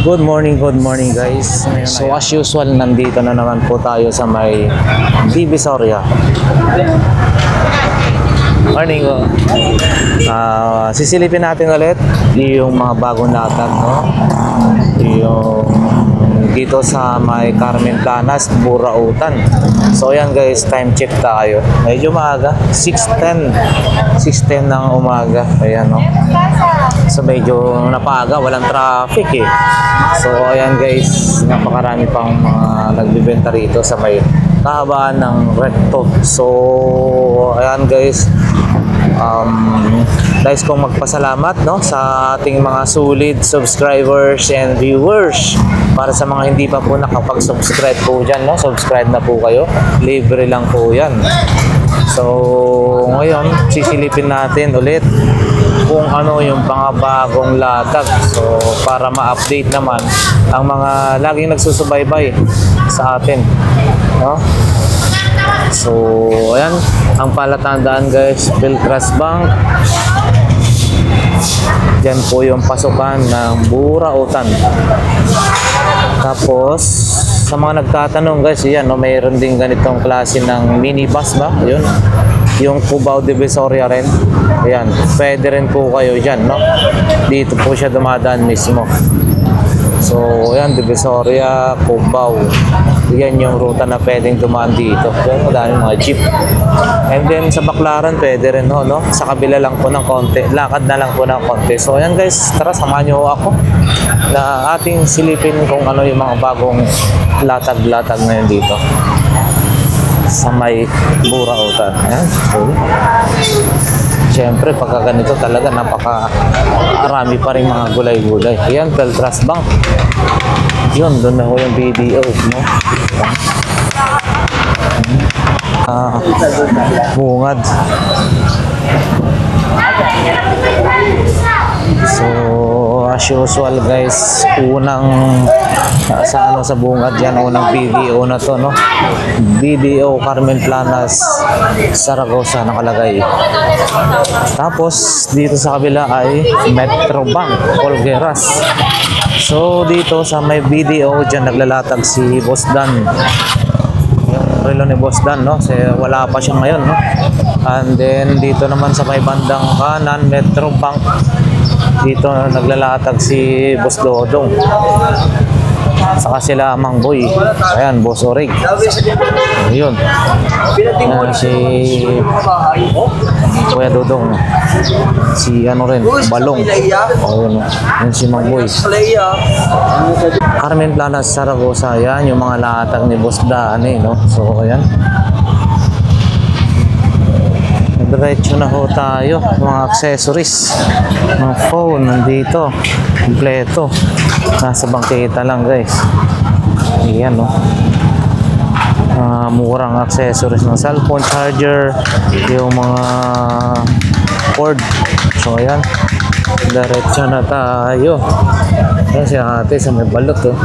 Good morning guys. So as usual, nandito na naman po tayo sa may Divisoria. Morning po. Sisilipin natin ulit yung mga bagong latag, no? Yung dito sa may Carmen Planas, Burautan. So ayan guys, time check tayo. Medyo maaga, 6:10 ng umaga. Ayan, no? So medyo napaga, walang traffic eh. So ayan guys, napakarami pang mga nagbibenta rito sa may kahabaan ng Recto. So ayan guys, guys, kung magpasalamat, no, sa ating mga solid subscribers and viewers. Para sa mga hindi pa po nakapag-subscribe po dyan, no, subscribe na po kayo, libre lang po yan. So ngayon, sisilipin natin ulit kung ano yung mga bagong latag. So para ma-update naman ang mga laging nagsusubaybay sa atin, no? So ayan, ang palatandaan guys, Philtras Bank. Diyan po yung pasukan ng Burautan. Tapos sa mga nagtatanong guys, yan, no, mayroon din ganitong klase ng minibus ba? Yun, yung Cubao Divisoria rin. Ayan, pwede rin po kayo dyan, no? Dito po siya dumadaan mismo. So ayan, Divisoria, Cubao. Yan yung ruta na pwedeng dumaan dito. Yan, madaming mga jeep. And then sa Baclaran pwede rin, no? Sa kabila lang po ng konti, lakad na lang po ng konti. So ayan guys, tara, samahan nyo ako na ating silipin kung ano yung mga bagong latag-latag ngayon dito sa may Burautan. Ayan, so siyempre pagka ganito talaga napakarami pa rin mga gulay-gulay. Ayan, Philtras Bank. Yun, doon na ho yung BDO, no? Bungad. So as usual guys, unang sa bungad yan, unang BDO na to, no? BDO Carmen Planas, Zaragoza nakalagay. Tapos dito sa kabila ay Metrobank, Olgueras. So dito sa may BDO dyan naglalatag si Boss Dan. Yung relo ni Boss Dan, no? Kasi wala pa siya ngayon, no? And then dito naman sa may bandang kanan, Metrobank, dito naglalatag si Boss Dodong. Saka sila Mang Boy. Ayan, Boss Orig. Ayun. Ayan, si Kuya Dodong. Si ano rin, Balong. Ayun, ayan si Mang Boy. Carmen Planas, Zaragoza. Ayan, yung mga latag ni Boss Dan, no? So, ayan. Diretso na ho tayo. Mga accessories, mga phone nandito kompleto, nasa bangketa lang guys. Ayan, no? Murang accessories ng cellphone charger, yung mga cord. So ayan, diretso na tayo. Ayan si ate sa may balot, oh.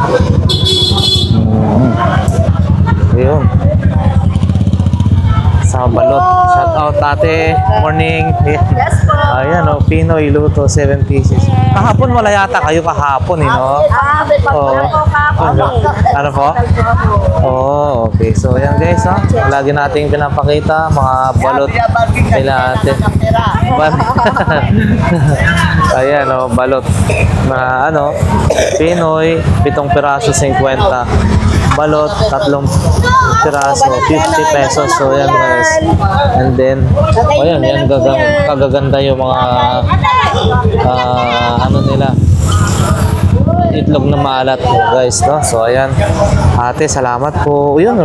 Ayun, sa balot. Shout out ate, morning. Yes po. Ayan, oh, Pinoy luto 7 pieces. Kahapon wala yata kayo kahapon, eh, no? Ano po? Oh, okay. So ayan guys, ha? Lagi nating pinapakita mga balot nila ate. Ayan, oh, balot na ano, Pinoy, 7 piraso 50. Balot, 3 piraso, 50 pesos. So ayan guys. And then, ayan, yan kagaganda yung mga ano nila, itlog na maalat po guys, no? So ayan, ate, salamat po. Yun,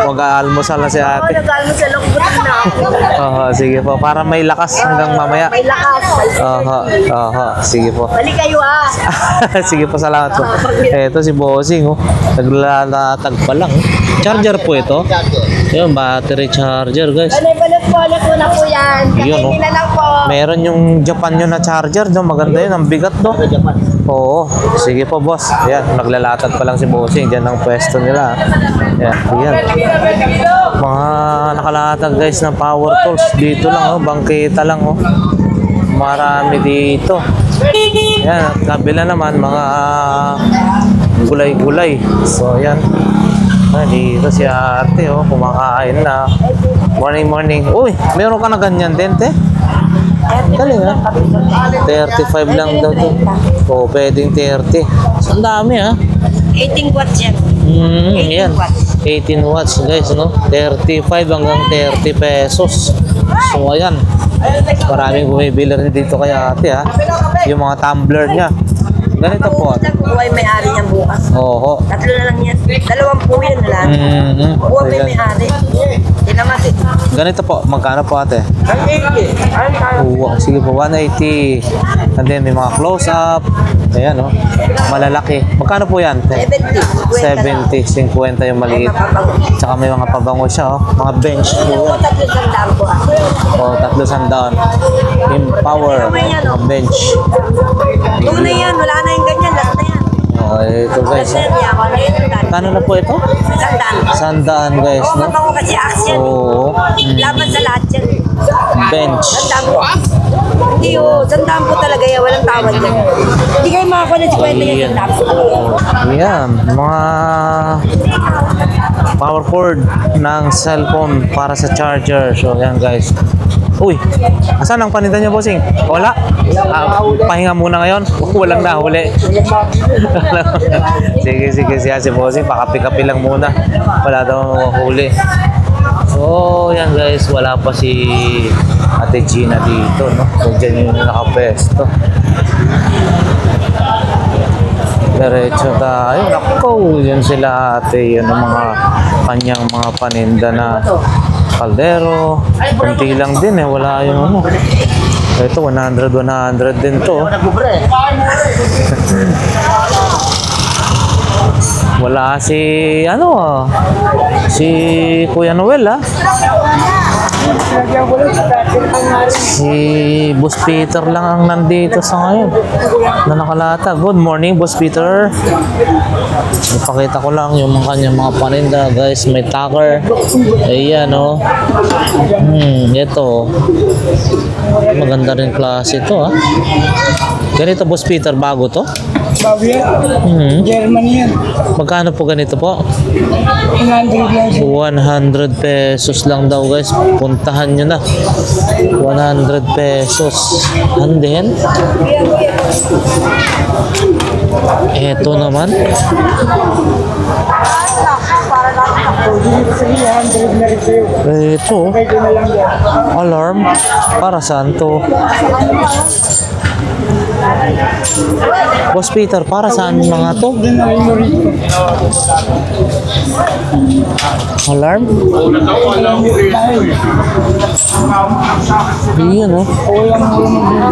mag-aalmusal na si ate. Nag-almusal ako na. Sige po, para may lakas hanggang mamaya. May lakas. Sige po. Balik kayo, ah. Sige po, salamat po. Ito si Bossing, oh. Naglalatag pa lang. Charger po ito. Yun, battery charger guys. Ano, balot po na po yan. Yun, oh. Kakinin na lang po. Meron yung Japan yun na charger, no? Maganda yun, ang bigat, no? Oo, sige po boss. Ayan, naglalatag pa lang si Bossing. Diyan ang pwesto nila. Ayan. Mga nakalatag guys ng power tools. Dito lang, oh, bangketa lang, oh. Marami dito. Ayan, kabila naman mga gulay-gulay. So, yan. Dito si ate, oh, kumakain na. Morning, morning. Uy, meron ka na ganyan din, te? Galing, ha? 35 lang daw to. Oo, pwedeng 30. Ang dami, ha? 18 watts yan. Yan. 18 watts, guys, no? 35 hanggang 30 pesos. So, ayan. Maraming bumibili rin dito kay ate, ha? Yung mga tumbler niya. Ganito po. Buhay may-ari niyan bukas. Oo. Tatlo na lang yan. 20 yun na lang. Buhay Ayan. may-ari. Tinamat eh. Ganito po. Magkano po ate? Oo, sige po, 180. And then may mga close-up. Ayan, no? Malalaki. Magkano po yan? 70. 70, 50 yung maliit. Tsaka may mga pabango siya, oh. Mga bench po yan. Tatlo sandaan ko ah. O, 300. Empower. Bench. Tunay yan. Wala na yung ganyan. Last na yan. O, ito guys. Last na yan. Yaman na yun. Kano na po ito? Sandaan. 100 guys, Oo, no? mabango kasi action. Oo. Laban sa lahat yan. Bench. Sandaan po. Hindi oh. Sandaan po talaga yan. Walang tawad yan. Hindi kayo makakuha ng 50 yan. Ayan. Sandaan po talaga. Yan, mga power cord ng cellphone para sa charger. So, yan guys. Uy, asan ang paninda niyo, bossing? Wala? Pahinga muna ngayon? Walang nahuli. Sige, siya si bossing. Pakapi-kapi lang muna. Wala daw huli. So, yan guys. Wala pa si Ate Gina dito, no? So, dyan yung nakapesto. Diretso tayo. Nako, yun sila ate. Yun ang mga kanyang mga paninda na kaldero. Kunti lang din eh. Wala yung ano. Ito, 100 din to. Wala si, ano si Kuya Noel, ha? Si Boss Peter lang ang nandito sa ngayon na nakalata. Good morning, Boss Peter. Ipakita ko lang yung mga kanyang mga paninda, guys. May tucker. Ayan, oh. Ito. Maganda rin klase ito, ha. Ganito, Boss Peter, bago to? Bago yan. German yan. Magkano po ganito po? 100 lang siya. 100 pesos lang daw, guys. Puntahan nyo na. 100 pesos. And then, eto naman. 300 na rin sa'yo. Ito. Pwede na lang yan. Alarm. Para saan to? Boss Peter, para saan mga to? Doon na rin mo rito. Alarm? Iyan, oh. Kulang mo na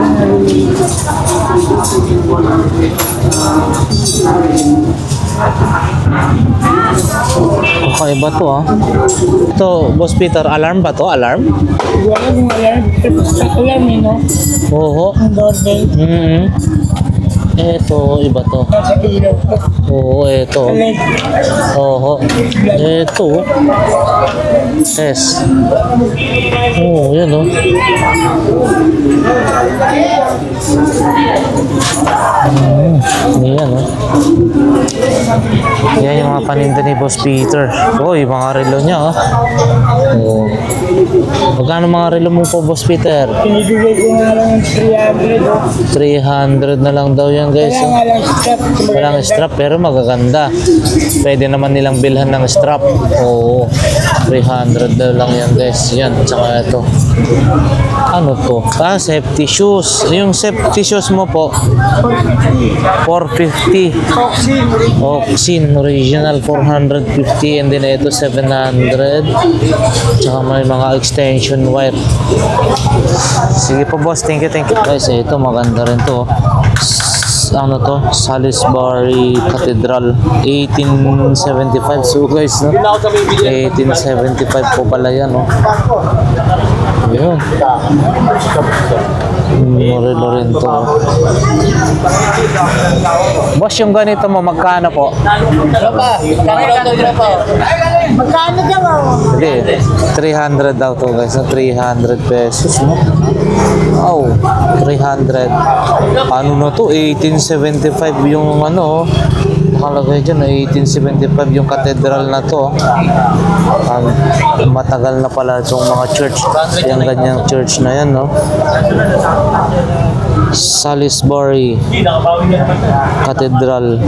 Kakaiba to, ah. Ito, Boss Peter, alarm ba to? Alarm? wala kung alam. Alam eh, no? Oo. Ang doorbell. Ito, iba to. Nasa ilaw ko. Oo, ito. Alin. Oo. Ito. Test. Oo, yan, oh. Yan, oh. Yan yung mga paninda ni Boss Peter. Uy, mga relo niya, oh. Oo. Magkano mga relo mo po, Boss Peter? Pinibigay ko nga lang ng 300. 300 na lang daw yan, guys. Kaya Oh. nga lang strap. Walang strap pero magaganda. Pwede naman nilang bilhan ng strap. Oo. 300 na lang yan, guys. Yan, tsaka ito. Ano to? Safety shoes. Yung safety shoes mo po, 450. Toxin. Oxin original 450 and then ito 700. Tsaka may mga extension wire. Sige po, boss. Thank you. Guys, ito maganda rin to. Ano to? Salisbury Cathedral 1875. So guys, no? 1875 po pala yan, no? Yun. Morelo rin to. Boss, yung ganito mo, magkano po? Magkano daw ako? Hindi, 300 daw to, guys. 300 pesos, no? Oh, 300. Ano na to? 1875 yung ano, nakalagay dyan, 1875 yung cathedral na to. Matagal na pala itong mga church. Yung ganyang church na yan, no? Salisbury Cathedral,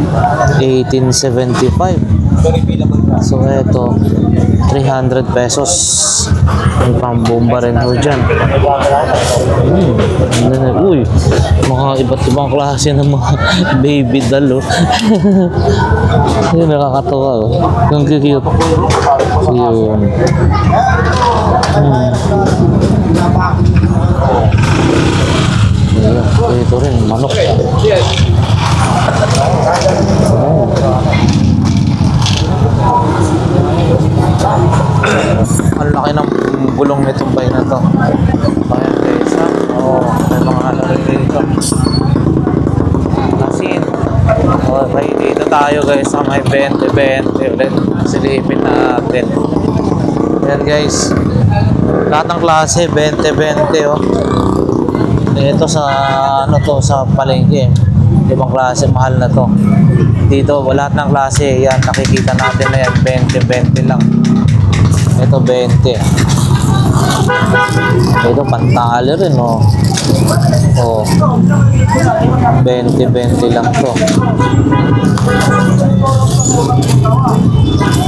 1875. So, eto, 300 pesos. May pambomba rin ho dyan. Uy, mga iba't ibang klase ng mga baby doll, oh. Yun, nakakatawa, oh. Ang cute. Yun. Ayan, ito rin, manok. Oh. Ang laki ng gulong nitong bike na to. Ayan guys, ha? Oo, may mga ano rin dito. Asin. Okay, dito tayo guys sa may 20-20 ulit. Silipin natin. Ayan guys. Lahat ng klase, 20-20, oh. Ito sa, ano to, sa palengke. Ibang klase, mahal na to. Dito, lahat ng klase, yan, nakikita natin na yan, 20-20 lang. Ito, 20. Ito, pantali rin, oh. Oh. 20-20 lang to.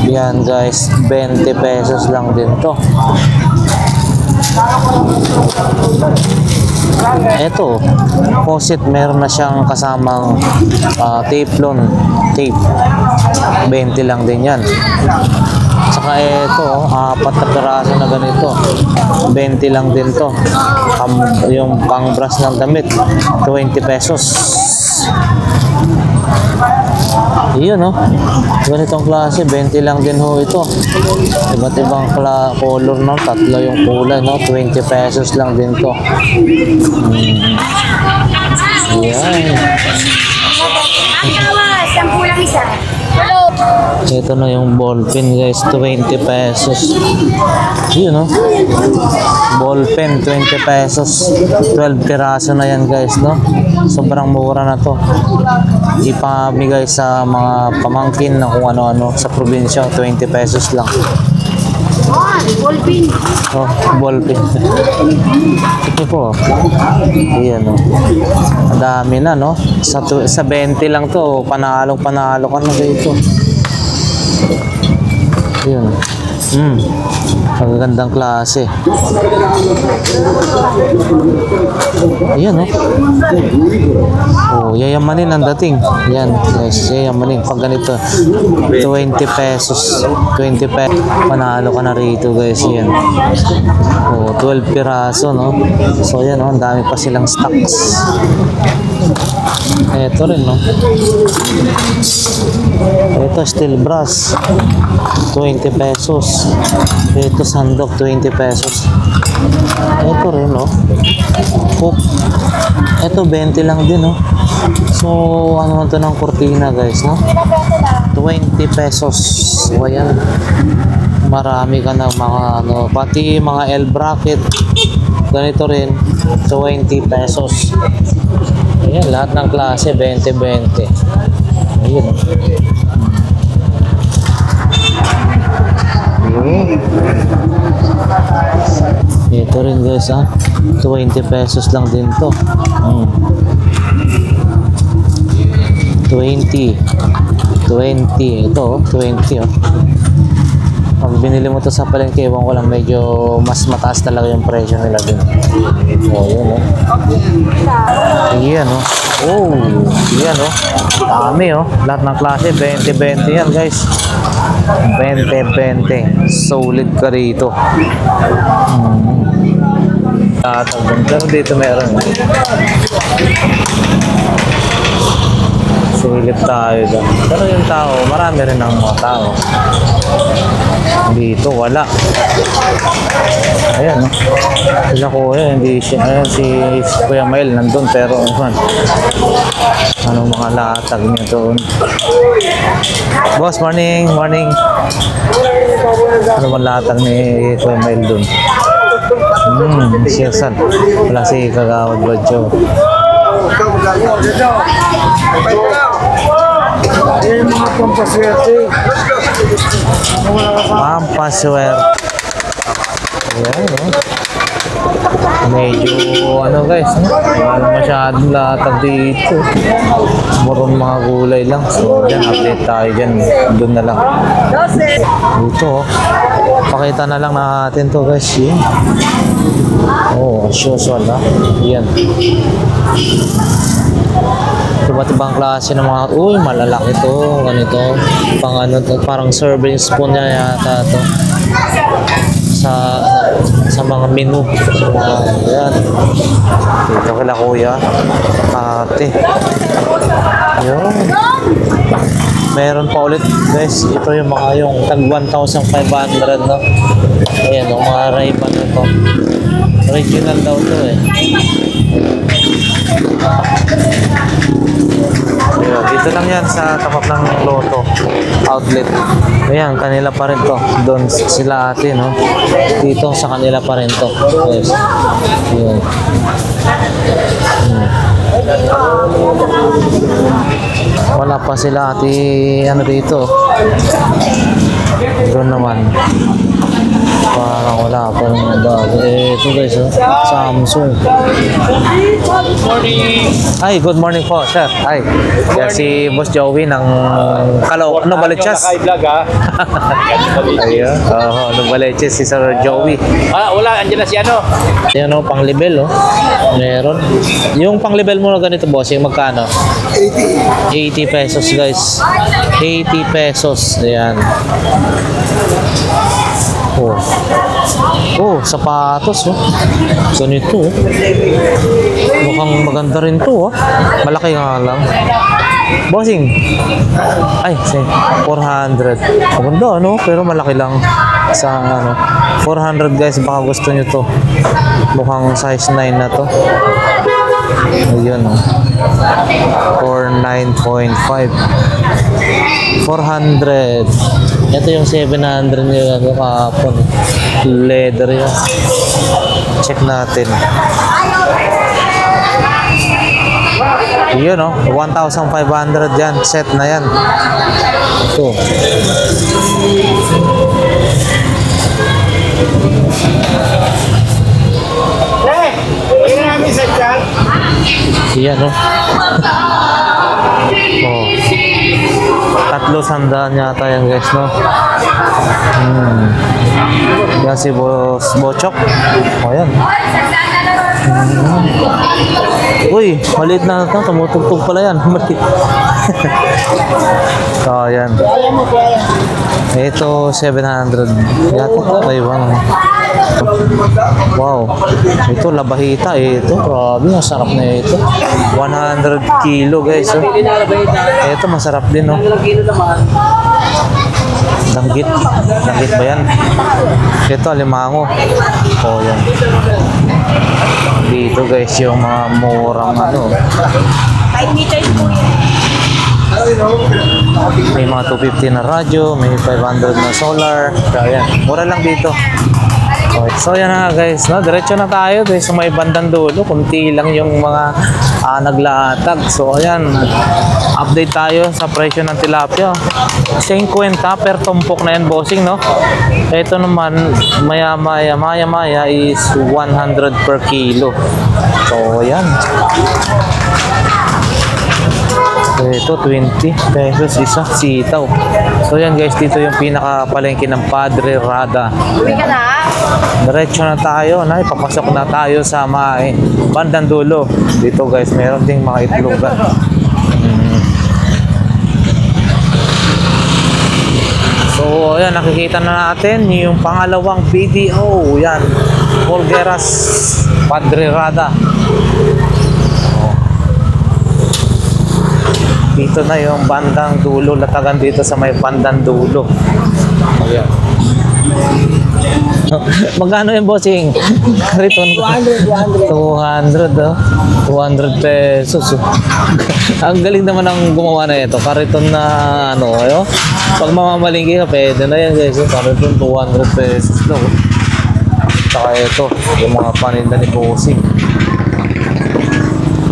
Yan, guys, 20 pesos lang din to. Ito, faucet, meron na siyang kasamang teflon tape. 20 lang din yan. Saka ito, 4 na piraso na ganito. 20 lang din to. Yung pang-brush ng damit, 20 pesos. Iyon, no? Ganitong klase, 20 lang din ho ito. Iba't ibang color, no? Tatlo yung kulay, no? 20 pesos lang din to. Yan. Ito na yung ball pen, guys, 20 pesos. Yun, no? Ball pen, 20 pesos. 12 piraso na yan, guys, no? Sobrang mura na to. Ipamigay sa mga pamangkin na kung ano-ano sa probinsya, 20 pesos lang. Ball pen. Oh, ball pen. Ito po. Ayan, no? Ang dami na, no? Sa 20 lang to, panalo ka na dito. Yun. Magagandang klase. Ayan, no? Oh, yayamanin ang dating. Yan, guys, yayamanin. Pag ganito, 20 pesos. 20 pesos. Panalo ka na rito, guys. Yan. Oh, 12 piraso, no? So, yan, no? Ang dami pa silang stocks. Ito rin, no? Ito, steel brass. 20 pesos. Ito, sandok, 20 pesos. Ito rin, no? Hook. Ito, 20 lang din, no? So, ano man ito ng cortina, guys, no? 20 pesos. So, ayan. Marami ka ng mga, ano, pati mga L bracket. Ganito rin, 20 pesos. Ayan, lahat ng klase, 20-20. Ayan. Ito rin, guys, 20 pesos lang din to. 20. Ito, 20, oh. Pag binili mo to sa palengke, ewan ko lang, medyo mas mataas talaga yung presyo nila din. Oh, yun, oh. Ayan, oh. Oh, yan, oh. Dami, oh. Lahat ng klase, 20-20 yan, guys. 20-20. Solid ka rito. Pero dito meron. Silip tayo doon. Pero yung tao, marami rin ang mga tao. Dito, wala. Ayan, no? Sila kuya, hindi siya. Ayan, si Kuya Mael nandun, pero anong mga latag niya doon. Boss, morning. Ano mga latag ni Kuya Mael doon? Sirsan. Wala si Kagawad Badjo. Yung mga pampaswerte. Pampaswerte. Ayan, oh. Medyo ano guys, wala masyadong latag dito. Muron mga gulay lang. So yan, update tayo dyan. Doon na lang. Dito oh. Pakita na lang natin to guys. Yan. Oh, as usual ha. Yan. Iba't ibang klase ng mga, uy, malalaki to, ganito. Pang ano to, parang serving spoon niya yata to. Sa mga menu. So, yan. Dito kila kuya. Ate. Yun. Meron pa ulit guys. Ito yung mga yung tag 1,500 no. Ayan o, mga Ray-Ban ito. Original daw to eh. Ayan, dito lang yan sa tapat ng Lotto outlet. Ayan, kanila pa rin to. Doon sila ate, no? Dito sa kanila pa rin to. Yes. Ayan. Wala pa sila ate, ano dito. Doon naman. Parang wala pa ng bago. Ito guys, oh. Samsung. Ay, good morning po, sir. Ay, kaya si Boss Joey ng Kalaw, ano Balichas? Naka-vlog ha. Ayun, ano Balichas si Sir Joey. Wala, andyan na si ano. Yan o, pang level oh. Meron. Yung pang level mo na ganito boss, yung magkano? 80 pesos guys. 80 pesos. Ayan. Oh. Oh, sapatos oh. Ganito oh. Mukhang maganda rin to oh. Malaki nga lang. Bossing. Ay, 400. Maganda ano, pero malaki lang sa ano. 400 guys, baka gusto nyo to. Mukhang size 9 na to. Ayun oh. For 9.5. 400. Ito yung 700 nila kahapon. Leather yun. Check natin. Yun oh, 1,500 yan. Set na yan. Ito. Yan oh. Oh. 300 yata yan guys no. Yan si Boss Bochok. O yan. Uy, maliit na ito. Tumutugtog pala yan. Maliit. So yan. Ito 700 yata. Taiwan. Wow. Ito labahita eh. Ito grabe. Masarap na ito. 100 kilo guys. Oh. Ito masarap din no. Danggit. Danggit ba yan? Ito alimango. Oh yan. Dito guys yung mga murang ano. 5 meters po yan. May mga 250 na radyo, may 500 na solar. So, ayan. Mura lang dito. Okay. So, yan na guys. No? Diretso na tayo guys sa may bandang dulo. Kunti lang yung mga naglaatag. So, ayan. Update tayo sa presyo ng tilapia. 50 per tumpok na yan, bossing, no? Ito naman, maya-maya is 100 per kilo. So, ayan. Ito 20 pesos isa sitaw. So yan guys, dito yung pinaka-palengke ng Padre Rada. Uwi ka na? Diretso na tayo, papasok na tayo sa mga bandang dulo. Dito guys, meron ding mga itlogan. So ayan, nakikita na natin yung pangalawang BDO. Yan, Polgueras Padre Rada. Dito na yung bandang dulo, latagan dito sa may bandang dulo. Ayan. Magkano yung bossing? Kariton. 200 oh. 200 pesos. Ang galing naman ang gumawa na ito. Kariton na ano, ayo. Pag mamamalingki ka, pwede na yan guys. Kariton 200 pesos daw. Saka ito, yung mga paninda ni bossing.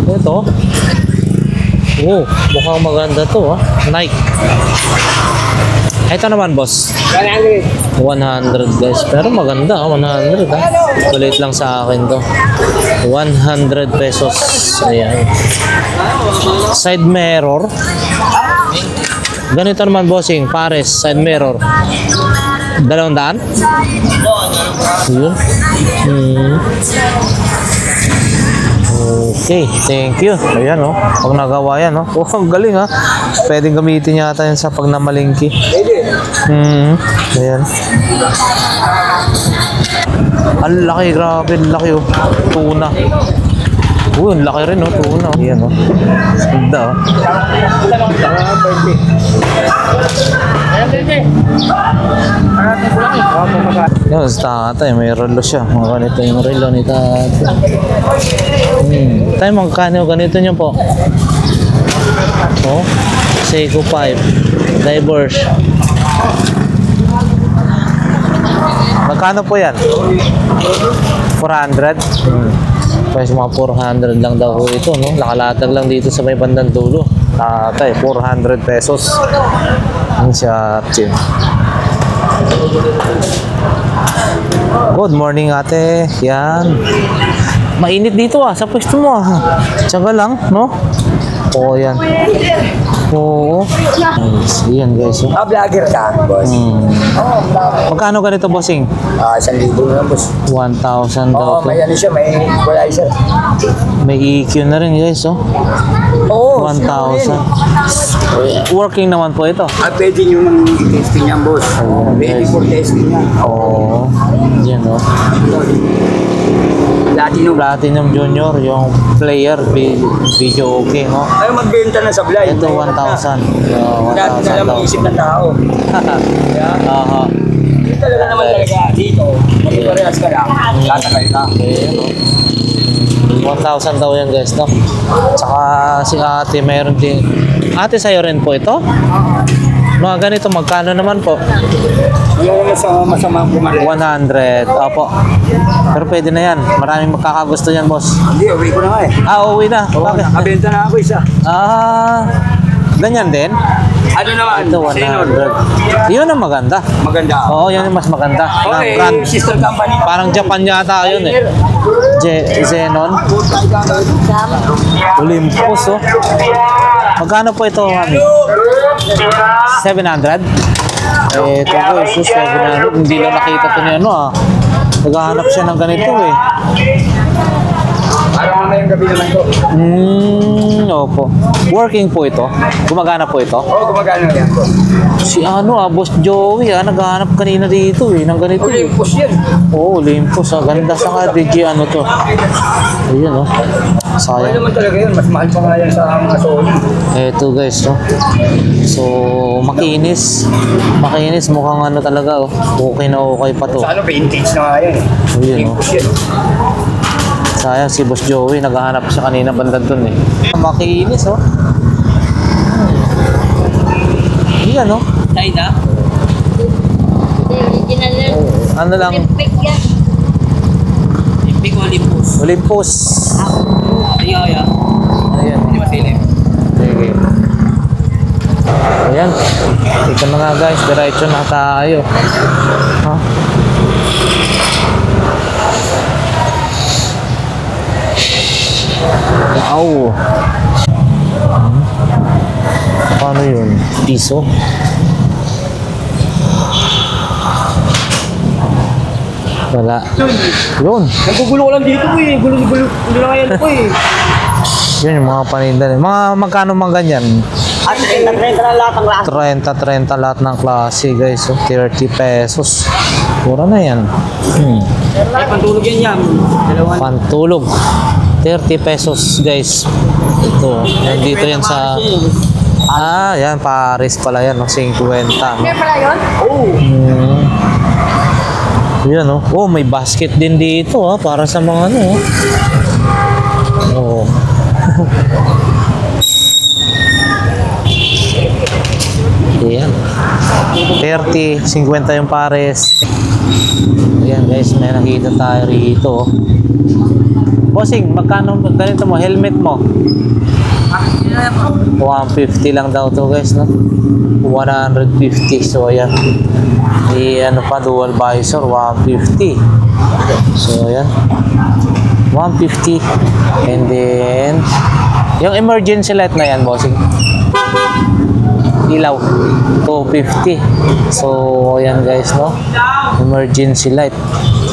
Ito. Oh, mukhang maganda to ah. Nike. Ito naman boss. 100 guys. Pero maganda ah, 100 ah. Kulit lang sa akin to. 100 pesos. Ayan. Side mirror. Ganito naman bossing. Pares. Side mirror. 200? Yun. Okay, thank you. Ayan oh, pag nagawa yan oh. Oh, ang galing ha. Pwedeng gamitin yata yan sa pag namalingki. Ayan. Ang laki, grabe, ang laki oh. Tuna. Ang laki rin oh, tuna oh. Ayan oh. Ganda oh. Yan, sa tatay, may relo siya. Mga ganito yung relo ni tatay. Tayo, magkano ganito nyo po? Oh, Seiko 5. Diverse. Magkano po yan? 400? Pwes mga 400 lang daw po ito, no? Nakalatag lang dito sa may bandang dulo. Tatay, 400 pesos. Ang siya, Chin. Good morning ate. Yan. Mainit dito ah, sa pwesto mo ah. Tiyaga lang, no? Oo, yan. Oo. Nice. Yan guys. Oh. Vlogger ka, boss. Magkano ganito bossing? 1,000 na lang, boss. 1,000 daw to. May ano siya, may equalizer. May EQ na rin guys, oh. Oo. 1,000. Working naman po ito. Pwede nyo nang i-testing yan, boss. Ready for testing yan. Oo. Yan, oh. Platinum Junior, yung player, video okay, no? Ayaw magbenta na sa blind. Ito 1,000. Dati na lang mag-isip ng tao. Aha. Hindi talaga naman talaga dito. Mag-iparehas ka lang. Tatagay ka. Okay, 1,000 daw yan guys, no? Tsaka si ate mayroon din. Ate, sa'yo rin po ito? Mga ganito, magkano naman po? Wala naman sa masamang pumalit. 100. Opo. Pero pwede na yan. Maraming magkakagusto yan, boss. Hindi, uwi ko na nga eh. Uwi na. Oo, Bakit? nakabenta na ako isa. Ganyan din? Ano naman? Ito, Xenon. 100. Yun ang maganda. Maganda. Oo, yun yung mas maganda. Okay, Ng brand. sister company. Parang Japan yata yun eh. Xenon. Olympus, oh. Magkano po ito, mami? 700? Ito po, sus, 700. Hindi lang nakita ito ni ano ah. Naghahanap siya ng ganito eh. Parang mamayang gabi naman ko. Opo. Working po ito? Gumagana po ito? Oo, gumagana yan po. Si Boss Joey naghahanap kanina dito eh, ng ganito eh. Olympus yan. Oo, Olympus ganda sa nga, DJ to. Ayun oh. Ano Sayang. naman talaga yun, mas mahal pa nga yan sa mga Sony. Eto guys, no? So, makinis. Makinis, mukhang ano talaga oh. Okay na okay pa to. Sa ano, vintage na nga yan eh. Ayun oh. Olympus yan. Sayang si Boss Joey, naghahanap siya kanina banda dun eh. Makinis oh. Yan oh. China? Original yan. Ano lang? Perfect yan. Perfect Olympus. Olympus. Ayan. Ayan. Hindi masilim. Sige. Ayan. Ito na nga guys, diretso na tayo. Ha? Wow. Paano yun? Piso? Wala. Yun. Nagugulo ko lang dito po eh. Gulo na ngayon po eh. Yun yung mga paninda. Mga magkano mga ganyan? At 30 na lahat ang lahat. 30 lahat ng klase guys. So, 30 pesos. Mura na yan. Ay, pantulog yan yan. Dalawan. Pantulog. 30 pesos guys. Ito. Nandito yan sa... yan. Paris pala yan. 50. Kaya pala yun? Yan oh. Oh, may basket din dito para sa mga ano oh. Ayan. 30, 50 yung pares. Ayan guys, may nakita tayo rito. Bossing, magkano ganito mo? Helmet mo? 150 lang daw to guys, no? 150. So ayan. Ano pa, dual visor, 150. So ayan. 150. And then yung emergency light na yan, bossing. Ilaw, 250. So ayan guys, no? Emergency light.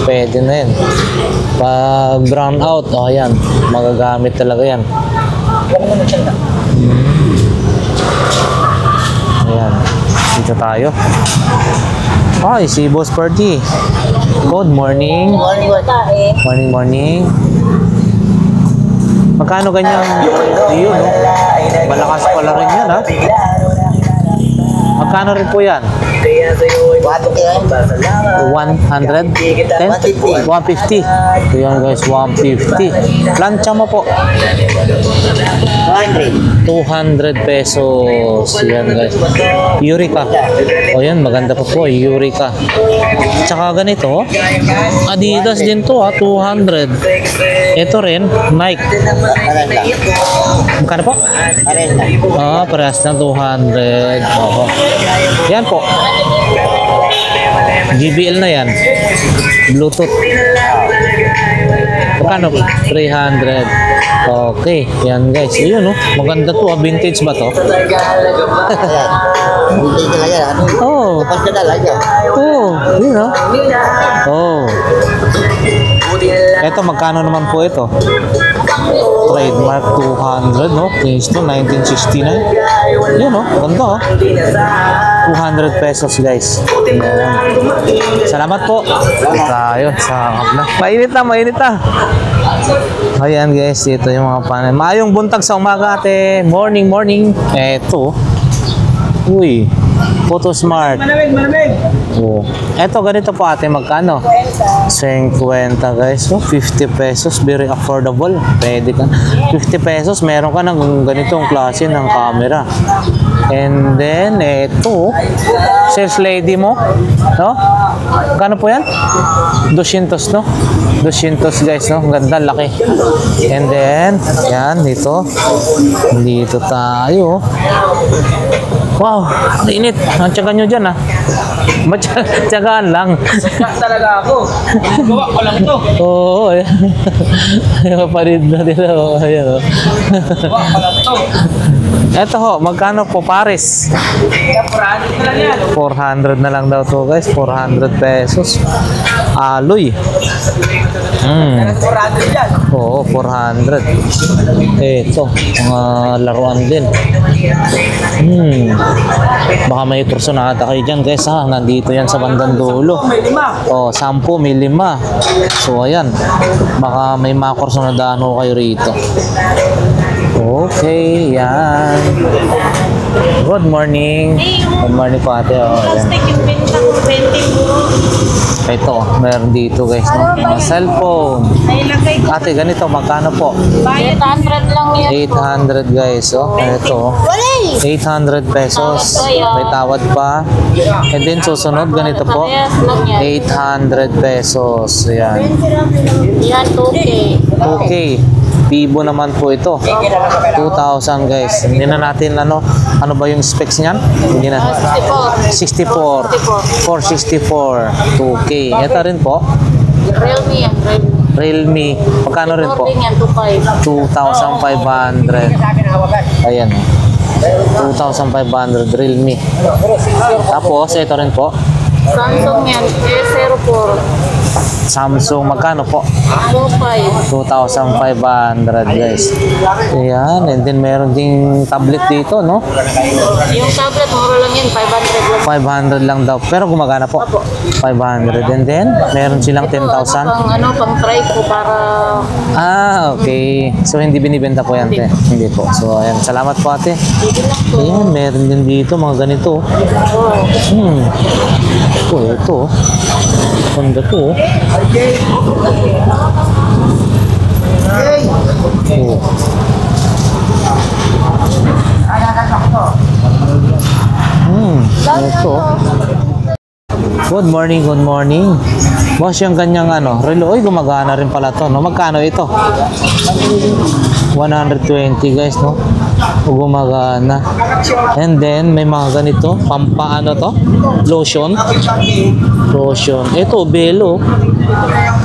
Pwede na yan. Pag brown out, ayan, magagamit talaga yan. Ayan, dito tayo. Ay, si Boss Party. Good morning. Morning, morning. Magkano ganyan? Yun, no? Malakas pala rin yan, ha? Magkano rin po yan? 100? 150? Ayan guys, 150. Plancha mo po. 200 pesos. Yan guys. Eureka. O yan, maganda po. Eureka. Tsaka ganito. Adidas din to, 200. Ito rin, Nike. Magkano po? Parehas na 200. Oo. Yan po. JBL na yan. Bluetooth. Magkano? 300. Okay. Yan guys. Ayun, no? Maganda to. Vintage ba to? Oh. Oh. Yun, no? Oh. Ito, magkano naman po ito? Trademark 200, no? Case to 1969. Yun, no? Ganda, oh. 200 pesos, guys. Ayan. Salamat po. Tayo sa kabla. Mainit na, mainit na. Ayan, guys. Ito yung mga panel. Maayong buntag sa umaga, ate. Morning, morning. Eto. Uy. Photo Smart. Oh. Eto, ganito po ate, magkano? 50 guys. Oh, 50 pesos. Very affordable. Pwede ka. 50 pesos, meron ka ng ganitong klase ng camera. And then, eto. Sales lady mo. No? Magkano po yan? 200, no? 200 guys, no? Ganda, laki. And then, yan, dito. Dito tayo. Wow, ang init. Ang tiyaga nyo dyan, ha? Matyagaan lang. Talaga ako. Gawa ko lang to. Oo, ayan. Ayan, parid na nila. Oh. Ayan, oh. Gawa ko lang to. Eto ho, magkano po pares? 400 na lang yan. 400 na lang daw to guys. 400 pesos. Aloy. 400 yan. Oo, 400. Eto, mga laruan din. Baka may kurso na ata kayo dyan guys, ha. Nandito yan sa bandang dulo. May 5. Oh, 10, may 5. So ayan, baka may mga kurso na dano kayo rito. Okay, yan. Good morning. Good morning po ate. Oh, yan. Ito, meron dito guys, no? Mga cellphone. Ate, ganito, magkano po? 800 lang yan. 800 guys, oh. Ito, 800 pesos. May tawad pa. And then susunod, ganito po. 800 pesos. Yan. Yan, 2K. Okay. Vivo naman po ito. 2,000 guys. Hindi na natin ano ba yung specs niyan? Hindi na. 64. 464. 2K. Ito rin po. Realme yan, Realme. Realme. Magkano rin po? Ording yan, 2,500. Ayan. 2,500 Realme. Tapos, ito rin po. Samsung yan, A04. Samsung, magkano po? 25. 2,500 guys. Ayan. And then, meron ding tablet dito, no? Yung tablet, mura lang yan, 500 lang. 500 lang daw. Pero gumagana po. 500. And then, meron silang 10,000. Pang try ko para... Okay. So, hindi binibenta po yan, te. Hindi po. So, ayan. Salamat po, ate. Ayan, meron din dito mga ganito. Ito. Ganda to. Ito. Good morning, good morning. Boss, yung kanyang ano, relo, oy, gumagana rin pala to, no? Magkano ito? 120 guys, no? Gumagana. And then, may mga ganito, pampaano to? Lotion. Lotion. Ito, Belo.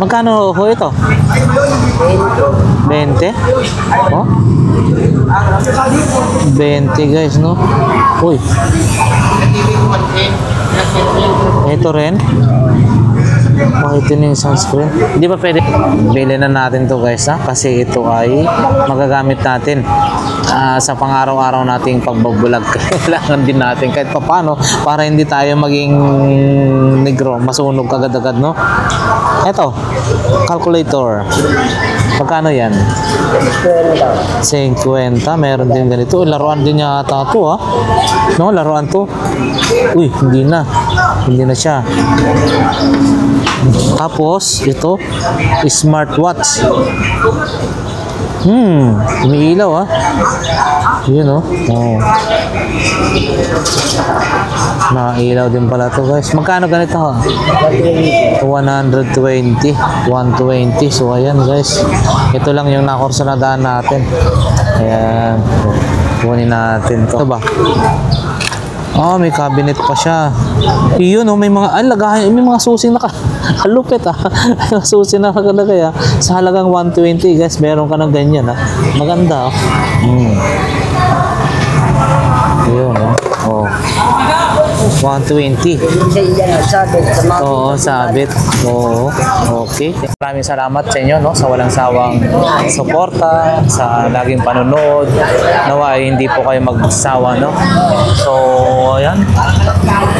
Magkano ho ito? 20? Oh? 20 guys, no? Uy. Ito rin. Whitening sunscreen. Hindi pa pwede. Bili na natin to guys, ha? Kasi ito ay magagamit natin sa pang-araw-araw nating pagbabulag. Kailangan din natin kahit paano para hindi tayo maging negro, masunog agad-agad, no? Ito, calculator. Magkano yan? 50. Meron din ganito. Laruan din yata ito, ha? No, laruan to. Uy, hindi na. Hindi na siya. Tapos, ito, smartwatch. Umiilaw, ha? Yun, oh. Oh. Nakailaw din pala to guys. Magkano ganito, ha? 120. 120. So, ayan, guys. Ito lang yung nakursunadaan natin. Ayan. Kunin natin to. Ito ba? May cabinet pa siya. Iyon, may mga lagahan, may mga susi na lupit, susi na nakalagay, sa halagang 120 guys, meron ka ng ganyan, maganda, Ayun, 120. Oo, sabit. Oo, okay. Maraming salamat sa inyo, no, sa walang sawang suporta, sa laging panonood. Nawa ay hindi po kayo magsawa, no. So, ayan.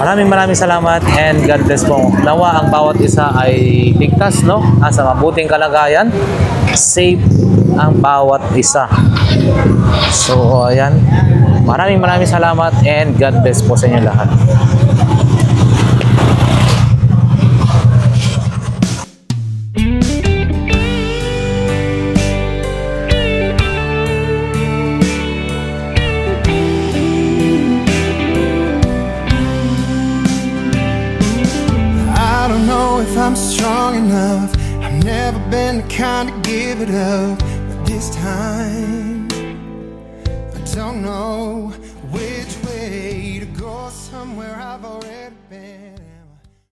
Maraming salamat and God bless po. Nawa ang bawat isa ay ligtas, no, sa mabuting kalagayan. Safe ang bawat isa. So, ayan. Maraming salamat and God bless po sa inyo lahat. I don't know if I'm strong enough. I've never been the kind to give it up, but this time I don't know which way to go. Somewhere I've already been.